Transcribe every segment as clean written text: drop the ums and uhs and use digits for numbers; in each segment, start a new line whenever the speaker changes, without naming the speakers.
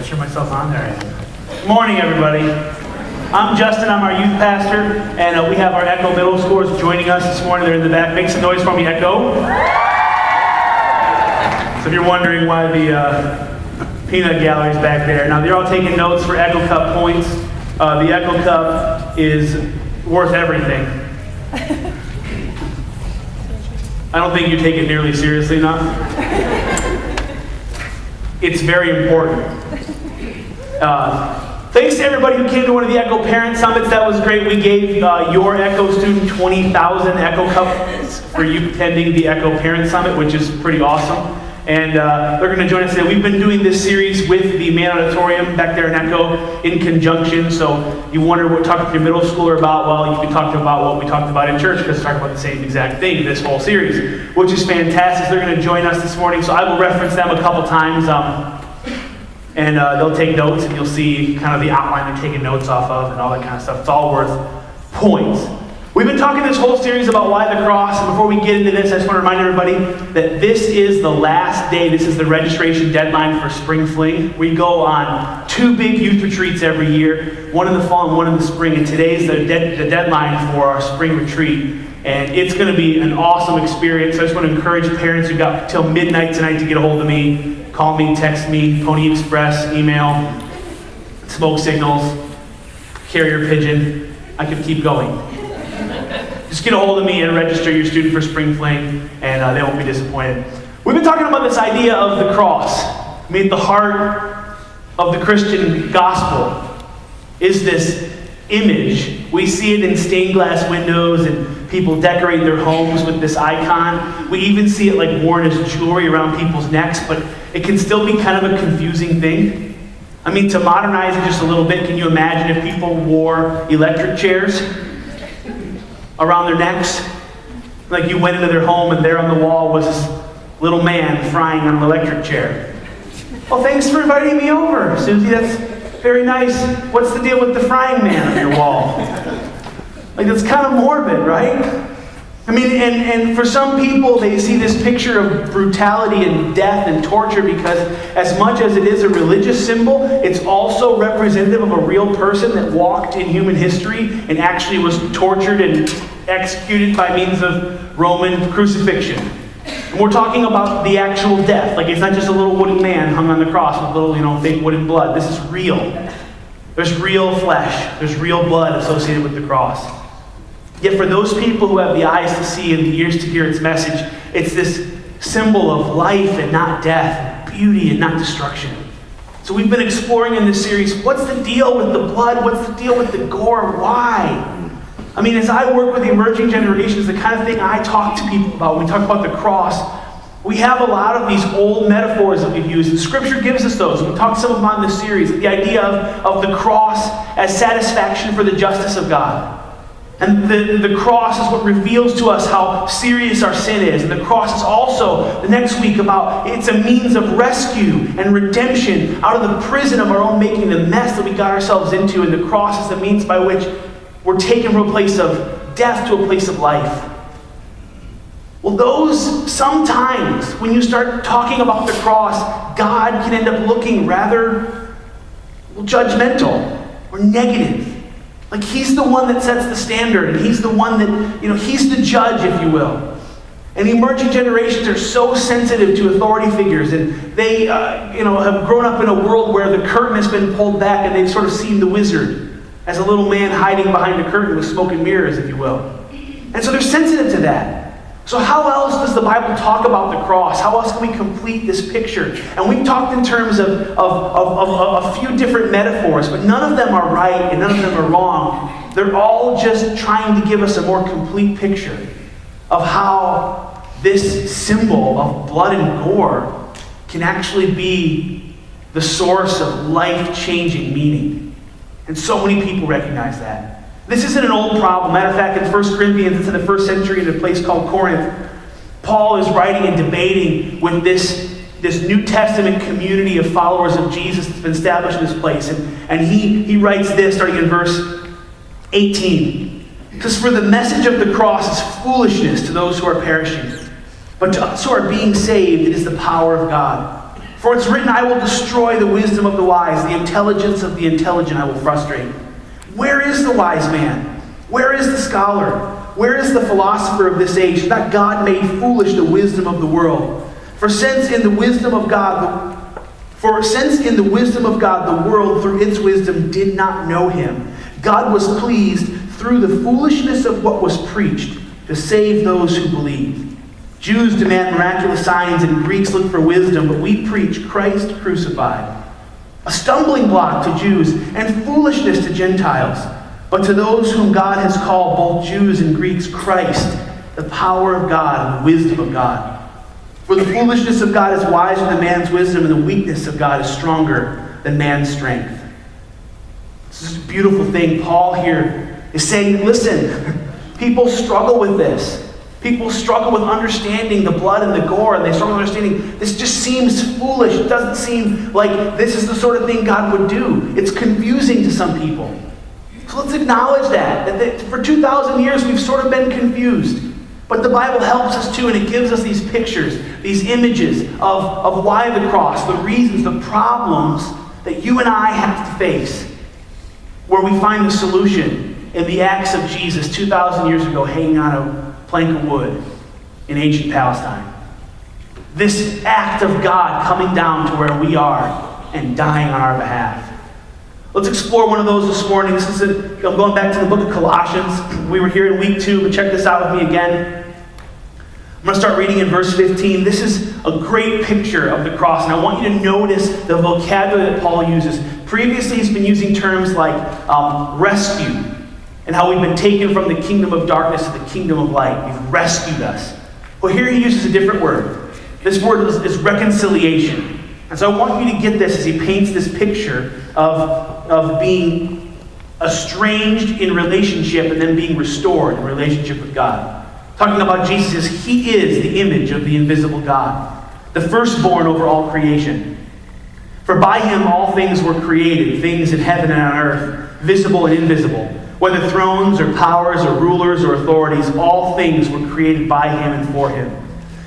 I turn myself on? There I am. Good morning, everybody. I'm Justin. I'm our youth pastor, and we have our Echo Middle Schoolers joining us this morning. They're in the back. Make some noise for me, Echo. So if you're wondering why the peanut gallery's back there, now they're all taking notes for Echo Cup points. The Echo Cup is worth everything. I don't think you take it nearly seriously enough. It's very important. Thanks to everybody who came to one of the Echo Parent Summits. That was great. We gave your Echo student 20,000 Echo Cups for you attending the Echo Parent Summit, which is pretty awesome. And they're going to join us today. We've been doing this series with the main auditorium back there in Echo in conjunction. So you wonder what talking to your middle schooler about. Well, you can talk to them about what we talked about in church, because we talk about the same exact thing this whole series, which is fantastic. They're going to join us this morning. So I will reference them a couple times. And they'll take notes, and you'll see kind of the outline they're taking notes off of and all that kind of stuff. It's all worth points. We've been talking this whole series about why the cross, and before we get into this, I just want to remind everybody that this is the last day. This is the registration deadline for Spring Fling. We go on 2 big youth retreats every year, one in the fall and one in the spring, and today is the deadline for our spring retreat. And it's going to be an awesome experience. I just want to encourage parents who've got till midnight tonight to get a hold of me. Call me, text me, Pony Express, email, smoke signals, carrier pigeon. I could keep going. Just get a hold of me and register your student for Spring Fling, and they won't be disappointed. We've been talking about this idea of the cross. I mean, the heart of the Christian gospel is this image. We see it in stained glass windows, and people decorate their homes with this icon. We even see it like worn as jewelry around people's necks, but it can still be kind of a confusing thing. I mean, to modernize it just a little bit, can you imagine if people wore electric chairs around their necks? Like you went into their home and there on the wall was this little man frying on an electric chair. Well, thanks for inviting me over, Susie. That's very nice. What's the deal with the frying man on your wall? Like, it's kind of morbid, right? I mean, and for some people, they see this picture of brutality and death and torture because as much as it is a religious symbol, it's also representative of a real person that walked in human history and actually was tortured and executed by means of Roman crucifixion. And we're talking about the actual death. Like, it's not just a little wooden man hung on the cross with little, fake wooden blood. This is real. There's real flesh. There's real blood associated with the cross. Yet for those people who have the eyes to see and the ears to hear its message, it's this symbol of life and not death, beauty and not destruction. So we've been exploring in this series, what's the deal with the blood? What's the deal with the gore? Why? I mean, as I work with the emerging generations, the kind of thing I talk to people about when we talk about the cross, we have a lot of these old metaphors that we've used, and Scripture gives us those. We talked some of them on this series, the idea of the cross as satisfaction for the justice of God. And the cross is what reveals to us how serious our sin is. And the cross is also, the next week, about it's a means of rescue and redemption out of the prison of our own making, the mess that we got ourselves into. And the cross is the means by which we're taken from a place of death to a place of life. Well, those, sometimes, when you start talking about the cross, God can end up looking rather judgmental or negative. Like, he's the one that sets the standard, and he's the one that, he's the judge, if you will. And the emerging generations are so sensitive to authority figures, and they, have grown up in a world where the curtain has been pulled back, and they've sort of seen the wizard as a little man hiding behind a curtain with smoke and mirrors, if you will. And so they're sensitive to that. So how else does the Bible talk about the cross? How else can we complete this picture? And we've talked in terms of a few different metaphors, but none of them are right and none of them are wrong. They're all just trying to give us a more complete picture of how this symbol of blood and gore can actually be the source of life-changing meaning. And so many people recognize that. This isn't an old problem. Matter of fact, in 1 Corinthians, it's in the first century in a place called Corinth. Paul is writing and debating with this New Testament community of followers of Jesus that's been established in this place. And he writes this, starting in verse 18. It says, "For the message of the cross is foolishness to those who are perishing, but to us who are being saved, it is the power of God. For it's written, I will destroy the wisdom of the wise, the intelligence of the intelligent I will frustrate. Where is the wise man? Where is the scholar? Where is the philosopher of this age? Has not God made foolish the wisdom of the world? For since in the wisdom of God the world through its wisdom did not know him, God was pleased through the foolishness of what was preached to save those who believe. Jews demand miraculous signs and Greeks look for wisdom, but we preach Christ crucified, a stumbling block to Jews and foolishness to Gentiles. But to those whom God has called, both Jews and Greeks, Christ, the power of God and the wisdom of God. For the foolishness of God is wiser than man's wisdom, and the weakness of God is stronger than man's strength. This is a beautiful thing. Paul here is saying, listen, people struggle with this. People struggle with understanding the blood and the gore, and they struggle with understanding this just seems foolish. It doesn't seem like this is the sort of thing God would do. It's confusing to some people. So let's acknowledge that for 2,000 years we've sort of been confused. But the Bible helps us too, and it gives us these pictures, these images of why the cross, the reasons, the problems that you and I have to face, where we find the solution in the acts of Jesus 2,000 years ago hanging on a plank of wood in ancient Palestine. This act of God coming down to where we are and dying on our behalf. Let's explore one of those this morning. I'm going back to the book of Colossians. We were here in week 2, but check this out with me again. I'm going to start reading in verse 15. This is a great picture of the cross, and I want you to notice the vocabulary that Paul uses. Previously, he's been using terms like rescue, and how we've been taken from the kingdom of darkness to the kingdom of light. You've rescued us. Well, here he uses a different word. This word is reconciliation. And so I want you to get this as he paints this picture of being estranged in relationship and then being restored in relationship with God. Talking about Jesus as he is the image of the invisible God, the firstborn over all creation. For by him all things were created, things in heaven and on earth, visible and invisible. Whether thrones or powers or rulers or authorities, all things were created by him and for him.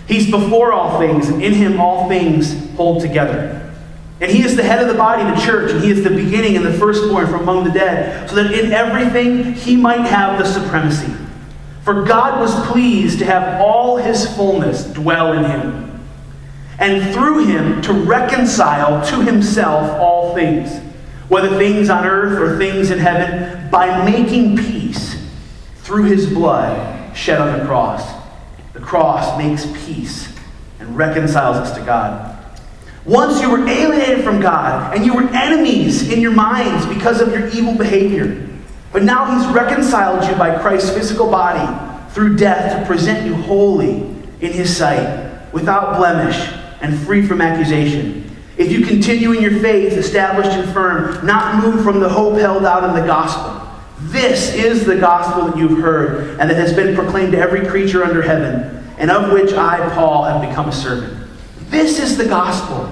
He's before all things, and in him all things hold together. And he is the head of the body, the church, and he is the beginning and the firstborn from among the dead, so that in everything he might have the supremacy. For God was pleased to have all his fullness dwell in him, and through him to reconcile to himself all things, whether things on earth or things in heaven, by making peace through his blood shed on the cross. The cross makes peace and reconciles us to God. Once you were alienated from God, and you were enemies in your minds because of your evil behavior. But now he's reconciled you by Christ's physical body through death to present you holy in his sight, without blemish and free from accusation. If you continue in your faith, established and firm, not moved from the hope held out in the gospel. This is the gospel that you've heard, and that has been proclaimed to every creature under heaven, and of which I, Paul, have become a servant. This is the gospel.